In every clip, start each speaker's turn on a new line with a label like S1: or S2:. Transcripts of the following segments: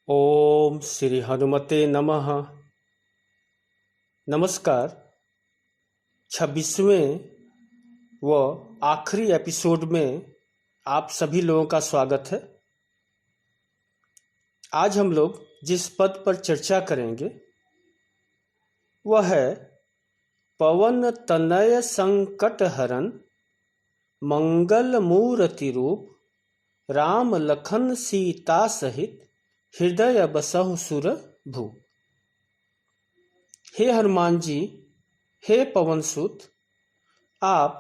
S1: ओम श्री हनुमते नमः। नमस्कार। 26वें व आखिरी एपिसोड में आप सभी लोगों का स्वागत है। आज हम लोग जिस पद पर चर्चा करेंगे वह है पवन तनय संकट हरन मंगल मूर्ति रूप राम लखन सीता सहित हृदय बसहु सुर भू। हे हनुमान जी, हे पवन सुत, आप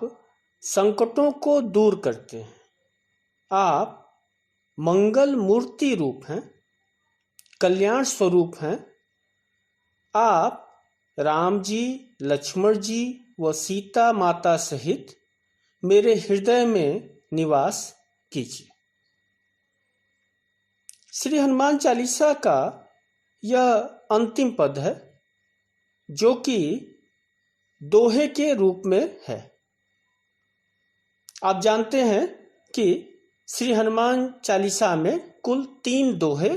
S1: संकटों को दूर करते हैं। आप मंगल मूर्ति रूप हैं, कल्याण स्वरूप हैं। आप राम जी, लक्ष्मण जी व सीता माता सहित मेरे हृदय में निवास कीजिए। श्री हनुमान चालीसा का यह अंतिम पद है जो कि दोहे के रूप में है। आप जानते हैं कि श्री हनुमान चालीसा में कुल 3 दोहे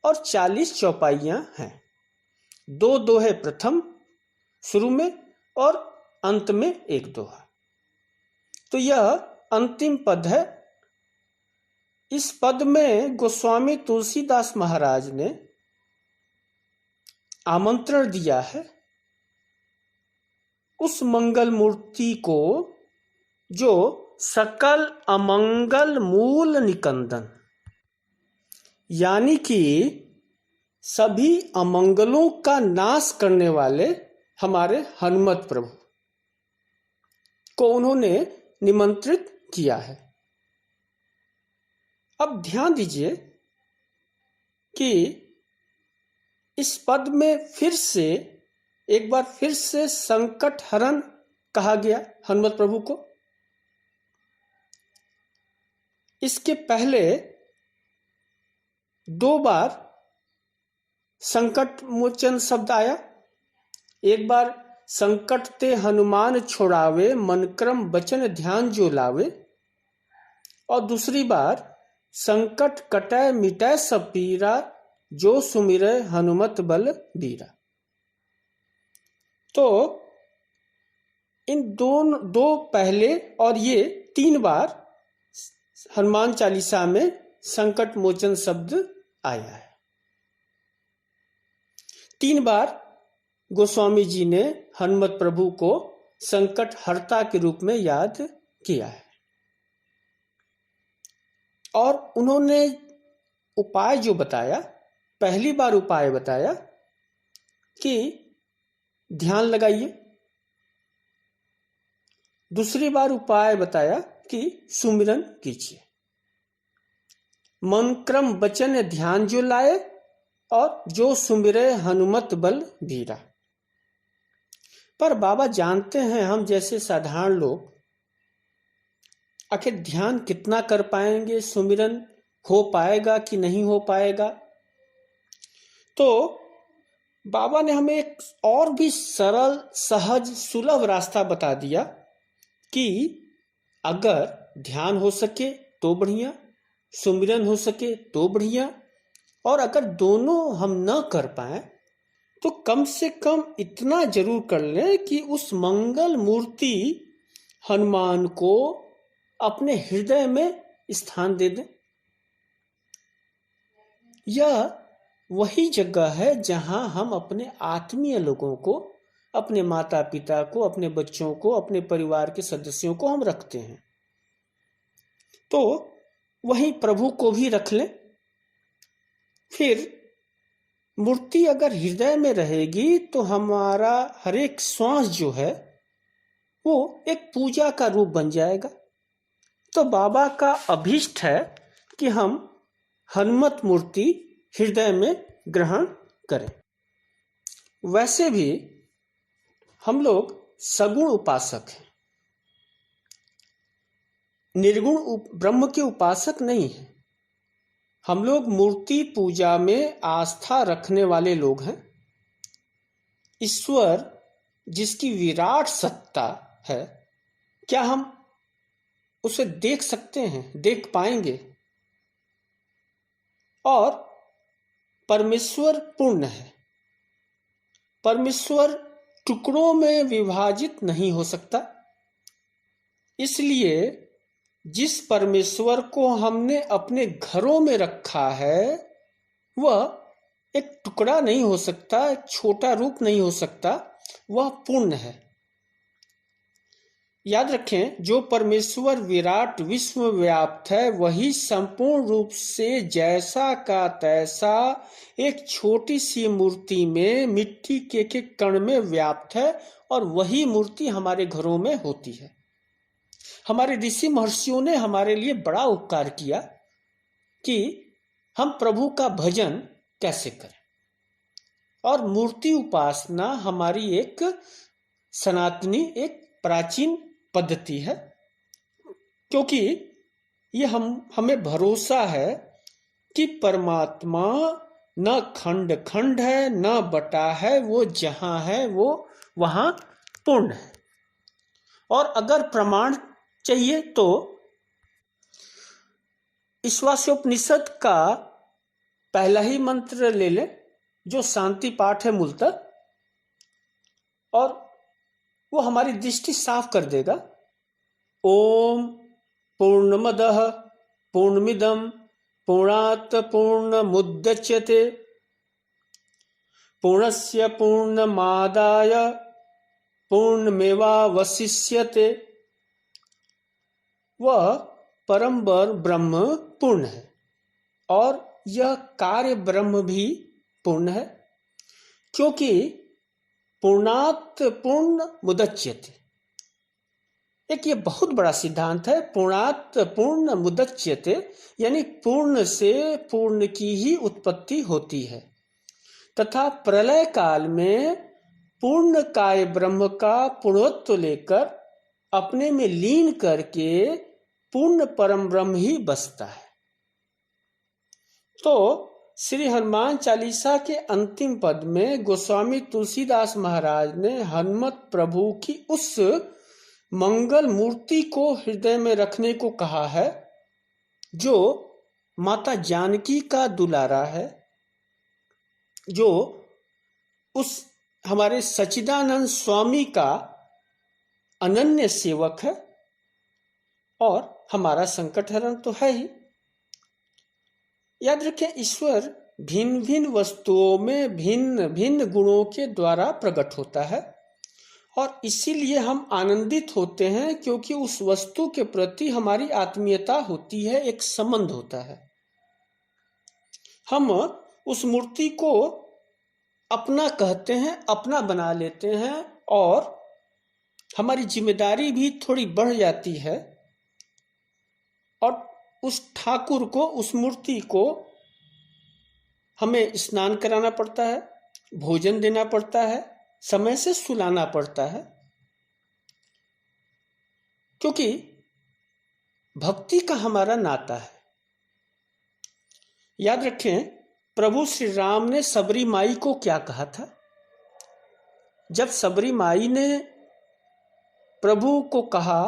S1: और 40 चौपाइयां हैं। 2 दोहे प्रथम शुरू में और अंत में 1 दोहा। तो यह अंतिम पद है। इस पद में गोस्वामी तुलसीदास महाराज ने आमंत्रण दिया है उस मंगल मूर्ति को जो सकल अमंगल मूल निकंदन, यानी कि सभी अमंगलों का नाश करने वाले हमारे हनुमत प्रभु को उन्होंने निमंत्रित किया है। अब ध्यान दीजिए कि इस पद में एक बार फिर से संकट हरण कहा गया हनुमत प्रभु को। इसके पहले 2 बार संकट मोचन शब्द आया। एक बार संकट ते हनुमान छोड़ावे मन क्रम बचन ध्यान जो लावे, और दूसरी बार संकट कटै मिटै सब पीरा जो सुमिरै हनुमत बल बीरा। तो इन दो पहले और ये 3 बार हनुमान चालीसा में संकट मोचन शब्द आया है। 3 बार गोस्वामी जी ने हनुमत प्रभु को संकट हर्ता के रूप में याद किया है और उन्होंने उपाय जो बताया, पहली बार उपाय बताया कि ध्यान लगाइए। दूसरी बार उपाय बताया कि सुमिरन कीजिए। मन क्रम बचन ध्यान जो लाए और जो सुमिरे हनुमत बल बीरा। पर बाबा जानते हैं हम जैसे साधारण लोग आखिर ध्यान कितना कर पाएंगे, सुमिरन हो पाएगा कि नहीं हो पाएगा। तो बाबा ने हमें एक और भी सरल, सहज, सुलभ रास्ता बता दिया कि अगर ध्यान हो सके तो बढ़िया, सुमिरन हो सके तो बढ़िया, और अगर दोनों हम न कर पाए तो कम से कम इतना जरूर कर लें कि उस मंगल मूर्ति हनुमान को अपने हृदय में स्थान दे दें। यह वही जगह है जहां हम अपने आत्मीय लोगों को, अपने माता पिता को, अपने बच्चों को, अपने परिवार के सदस्यों को हम रखते हैं। तो वहीं प्रभु को भी रख लें। फिर मूर्ति अगर हृदय में रहेगी तो हमारा हर एक श्वास जो है वो एक पूजा का रूप बन जाएगा। तो बाबा का अभीष्ट है कि हम हनुमत मूर्ति हृदय में ग्रहण करें। वैसे भी हम लोग सगुण उपासक हैं, निर्गुण ब्रह्म के उपासक नहीं हैं। हम लोग मूर्ति पूजा में आस्था रखने वाले लोग हैं। ईश्वर जिसकी विराट सत्ता है, क्या हम उसे देख सकते हैं, देख पाएंगे? और परमेश्वर पूर्ण है। परमेश्वर टुकड़ों में विभाजित नहीं हो सकता। इसलिए जिस परमेश्वर को हमने अपने घरों में रखा है वह एक टुकड़ा नहीं हो सकता, एक छोटा रूप नहीं हो सकता, वह पूर्ण है। याद रखें, जो परमेश्वर विराट विश्व व्याप्त है वही संपूर्ण रूप से जैसा का तैसा एक छोटी सी मूर्ति में मिट्टी के कण में व्याप्त है, और वही मूर्ति हमारे घरों में होती है। हमारे ऋषि महर्षियों ने हमारे लिए बड़ा उपकार किया कि हम प्रभु का भजन कैसे करें, और मूर्ति उपासना हमारी एक सनातनी, एक प्राचीन पद्धति है, क्योंकि ये हमें भरोसा है कि परमात्मा न खंड खंड है न बटा है, वो जहां है वो वहां पूर्ण है। और अगर प्रमाण चाहिए तो ईशावास्योपनिषद का पहला ही मंत्र ले लें, जो शांति पाठ है मूलतः, और वो हमारी दृष्टि साफ कर देगा। ओम पूर्णमदः पूर्णमिदं पूर्णात् पूर्णमुदच्यते पूर्णस्य पूर्णमादाय पूर्णमेवावशिष्यते। वह परम ब्रह्म पूर्ण है, और यह कार्य ब्रह्म भी पूर्ण है, क्योंकि पूर्णात् पूर्ण मुदच्यते। एक ये बहुत बड़ा सिद्धांत है, पूर्णात् पूर्ण मुदच्यते, यानी पूर्ण से पूर्ण की ही उत्पत्ति होती है, तथा प्रलय काल में पूर्ण काय ब्रह्म का पूर्णत्व लेकर अपने में लीन करके पूर्ण परम ब्रह्म ही बसता है। तो श्री हनुमान चालीसा के अंतिम पद में गोस्वामी तुलसीदास महाराज ने हनुमत प्रभु की उस मंगल मूर्ति को हृदय में रखने को कहा है, जो माता जानकी का दुलारा है, जो उस हमारे सच्चिदानंद स्वामी का अनन्य सेवक है, और हमारा संकट हरण तो है ही। याद रखें, ईश्वर भिन्न भिन्न वस्तुओं में भिन्न भिन्न गुणों के द्वारा प्रकट होता है, और इसीलिए हम आनंदित होते हैं, क्योंकि उस वस्तु के प्रति हमारी आत्मीयता होती है, एक संबंध होता है। हम उस मूर्ति को अपना कहते हैं, अपना बना लेते हैं, और हमारी जिम्मेदारी भी थोड़ी बढ़ जाती है, और उस ठाकुर को, उस मूर्ति को हमें स्नान कराना पड़ता है, भोजन देना पड़ता है, समय से सुलाना पड़ता है, क्योंकि भक्ति का हमारा नाता है। याद रखें, प्रभु श्री राम ने सबरी माई को क्या कहा था? जब सबरी माई ने प्रभु को कहा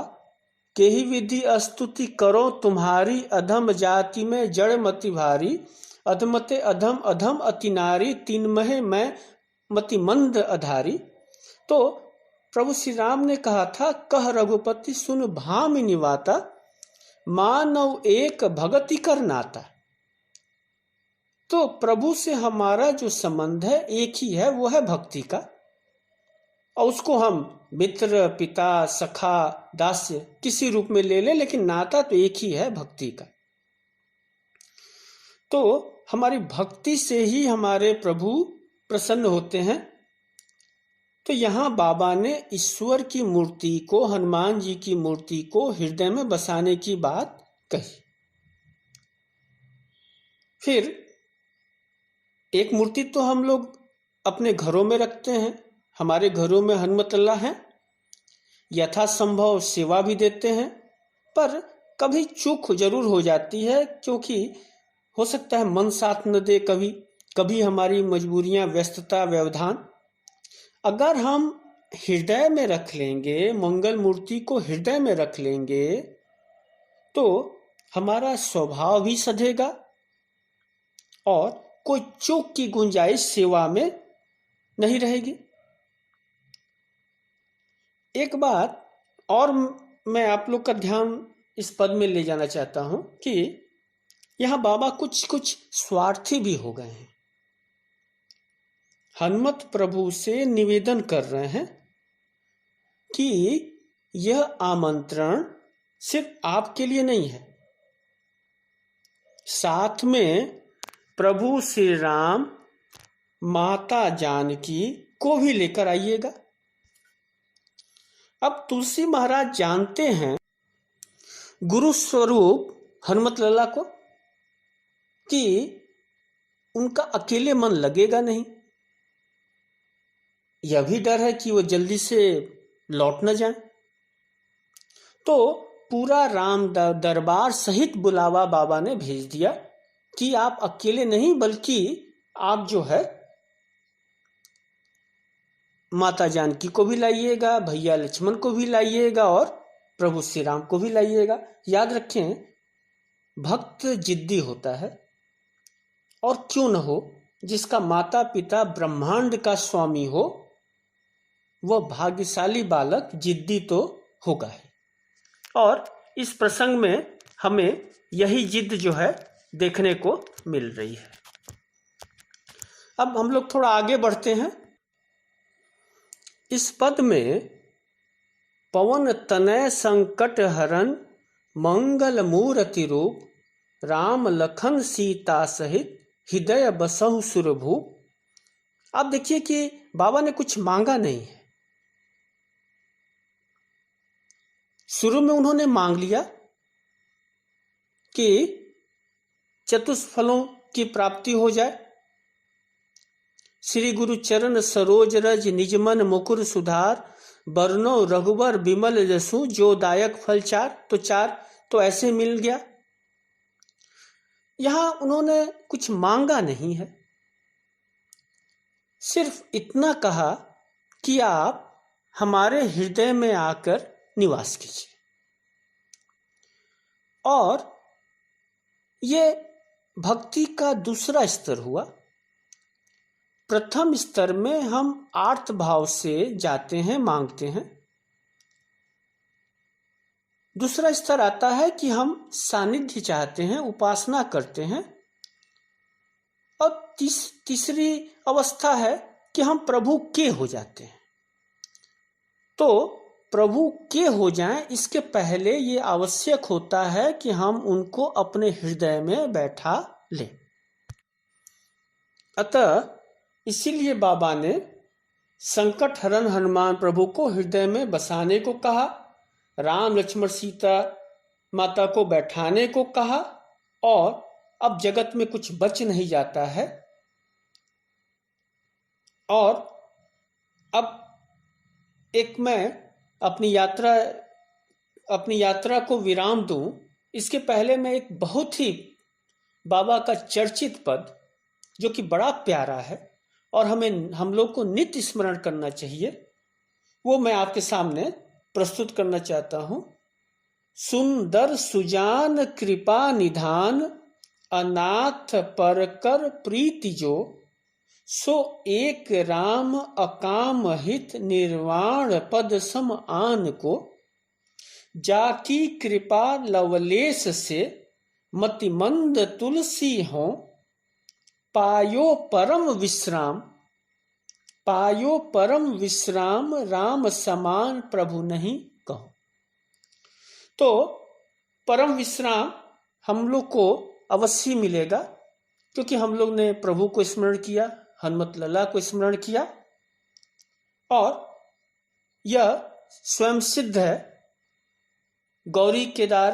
S1: कि ही विधि स्तुति करो तुम्हारी, अधम जाति में जड़ मति भारी, अधमते अधम अधम अति नारी, तीन महे मैं मति मंद अधारी। तो प्रभु श्री राम ने कहा था, कह रघुपति सुन भामि निवाता, मानव एक भगति कर नाता। तो प्रभु से हमारा जो संबंध है एक ही है, वो है भक्ति का, और उसको हम मित्र, पिता, सखा, दास्य किसी रूप में ले लें, लेकिन नाता तो एक ही है, भक्ति का। तो हमारी भक्ति से ही हमारे प्रभु प्रसन्न होते हैं। तो यहाँ बाबा ने ईश्वर की मूर्ति को, हनुमान जी की मूर्ति को हृदय में बसाने की बात कही। फिर एक मूर्ति तो हम लोग अपने घरों में रखते हैं, हमारे घरों में हनुमत अल्लाह हैं, यथासंभव सेवा भी देते हैं, पर कभी चूक जरूर हो जाती है, क्योंकि हो सकता है मन साथ न दे, कभी हमारी मजबूरियां, व्यस्तता, व्यवधान। अगर हम हृदय में रख लेंगे, मंगल मूर्ति को हृदय में रख लेंगे, तो हमारा स्वभाव भी सधेगा, और कोई चूक की गुंजाइश सेवा में नहीं रहेगी। एक बात और मैं आप लोग का ध्यान इस पद में ले जाना चाहता हूं कि यहां बाबा कुछ स्वार्थी भी हो गए हैं। हनुमत प्रभु से निवेदन कर रहे हैं कि यह आमंत्रण सिर्फ आपके लिए नहीं है, साथ में प्रभु श्री राम, माता जानकी को भी लेकर आइएगा। अब तुलसी महाराज जानते हैं गुरु स्वरूप हनुमत लल्ला को कि उनका अकेले मन लगेगा नहीं। यह भी डर है कि वो जल्दी से लौट न जाए। तो पूरा राम दरबार सहित बुलावा बाबा ने भेज दिया कि आप अकेले नहीं बल्कि आप जो है माता जानकी को भी लाइएगा, भैया लक्ष्मण को भी लाइएगा और प्रभु श्री राम को भी लाइएगा। याद रखें, भक्त जिद्दी होता है, और क्यों न हो, जिसका माता पिता ब्रह्मांड का स्वामी हो वह भाग्यशाली बालक जिद्दी तो होगा ही। और इस प्रसंग में हमें यही जिद जो है देखने को मिल रही है। अब हम लोग थोड़ा आगे बढ़ते हैं। इस पद में पवन तनय संकट हरण मंगल मूर्ति रूप राम लखन सीता सहित हृदय बसहु सुरभू। अब देखिए कि बाबा ने कुछ मांगा नहीं है। शुरू में उन्होंने मांग लिया कि चतुष्फलों की प्राप्ति हो जाए, श्री गुरु चरण सरोज रज निजमन मुकुर सुधार बरनो रघुबर बिमल जसु जो दायक फल चार। तो चार तो ऐसे मिल गया। यहां उन्होंने कुछ मांगा नहीं है, सिर्फ इतना कहा कि आप हमारे हृदय में आकर निवास कीजिए। और ये भक्ति का दूसरा स्तर हुआ। प्रथम स्तर में हम आर्त भाव से जाते हैं, मांगते हैं। दूसरा स्तर आता है कि हम सानिध्य चाहते हैं, उपासना करते हैं। और तीसरी अवस्था है कि हम प्रभु के हो जाते हैं। तो प्रभु के हो जाएं, इसके पहले ये आवश्यक होता है कि हम उनको अपने हृदय में बैठा लें। अतः इसीलिए बाबा ने संकट हरण हनुमान प्रभु को हृदय में बसाने को कहा, राम लक्ष्मण सीता माता को बैठाने को कहा। और अब जगत में कुछ बच नहीं जाता है। और अब एक मैं अपनी यात्रा को विराम दूं, इसके पहले मैं एक बहुत ही बाबा का चर्चित पद जो कि बड़ा प्यारा है और हम लोग को नित्य स्मरण करना चाहिए, वो मैं आपके सामने प्रस्तुत करना चाहता हूं। सुंदर सुजान कृपा निधान अनाथ परकर प्रीति जो सो एक राम अकाम हित निर्वाण पद सम आन को जाकी कृपा लवलेश से मतिमंद तुलसी हो पायो परम विश्राम राम समान प्रभु नहीं कहो। तो परम विश्राम हम लोग को अवश्य मिलेगा, क्योंकि हम लोग ने प्रभु को स्मरण किया, हनुमत लल्ला को स्मरण किया। और यह स्वयं सिद्ध है, गौरी केदार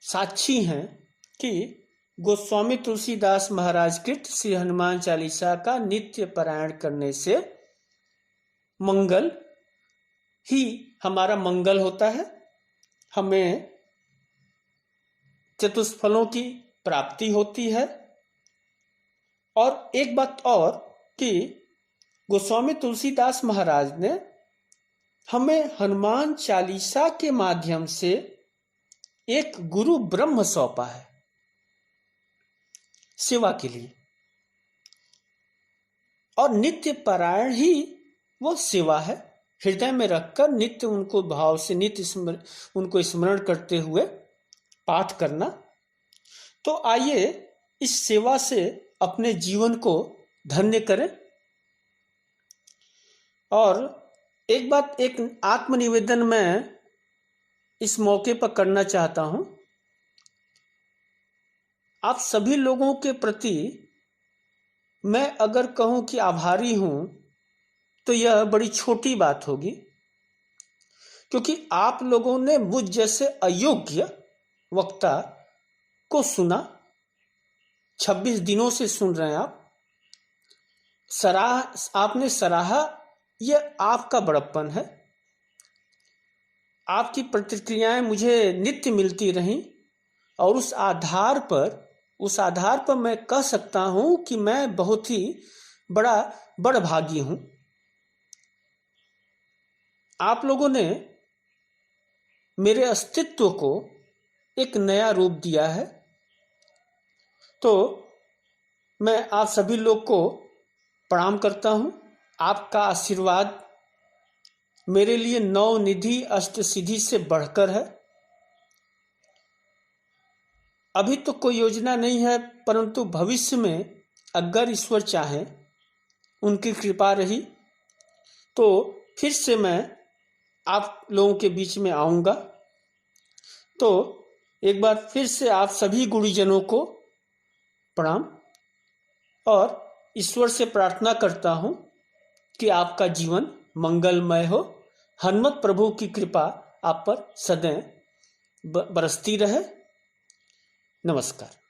S1: साक्षी हैं कि गोस्वामी तुलसीदास महाराज कृत श्री हनुमान चालीसा का नित्य पारायण करने से मंगल ही हमारा मंगल होता है, हमें चतुष्फलों की प्राप्ति होती है। और एक बात और कि गोस्वामी तुलसीदास महाराज ने हमें हनुमान चालीसा के माध्यम से एक गुरु ब्रह्म सौंपा है सेवा के लिए। और नित्य पारायण ही वो सेवा है। हृदय में रखकर नित्य उनको भाव से नित्य उनको स्मरण करते हुए पाठ करना। तो आइए इस सेवा से अपने जीवन को धन्य करें। और एक बात, एक आत्मनिवेदन मैं इस मौके पर करना चाहता हूं। आप सभी लोगों के प्रति मैं अगर कहूं कि आभारी हूं तो यह बड़ी छोटी बात होगी, क्योंकि आप लोगों ने मुझ जैसे अयोग्य वक्ता को सुना। 26 दिनों से सुन रहे हैं आप, आपने सराहा, यह आपका बड़प्पन है। आपकी प्रतिक्रियाएं मुझे नित्य मिलती रहीं और उस आधार पर मैं कह सकता हूं कि मैं बहुत ही बड़भागी हूं। आप लोगों ने मेरे अस्तित्व को एक नया रूप दिया है। तो मैं आप सभी लोग को प्रणाम करता हूं। आपका आशीर्वाद मेरे लिए नवनिधि अष्टसिद्धि से बढ़कर है। अभी तो कोई योजना नहीं है, परंतु भविष्य में अगर ईश्वर चाहे, उनकी कृपा रही तो फिर से मैं आप लोगों के बीच में आऊँगा। तो एक बार फिर से आप सभी गुरुजनों को प्रणाम और ईश्वर से प्रार्थना करता हूँ कि आपका जीवन मंगलमय हो। हनुमत प्रभु की कृपा आप पर सदैव बरसती रहे। नमस्कार।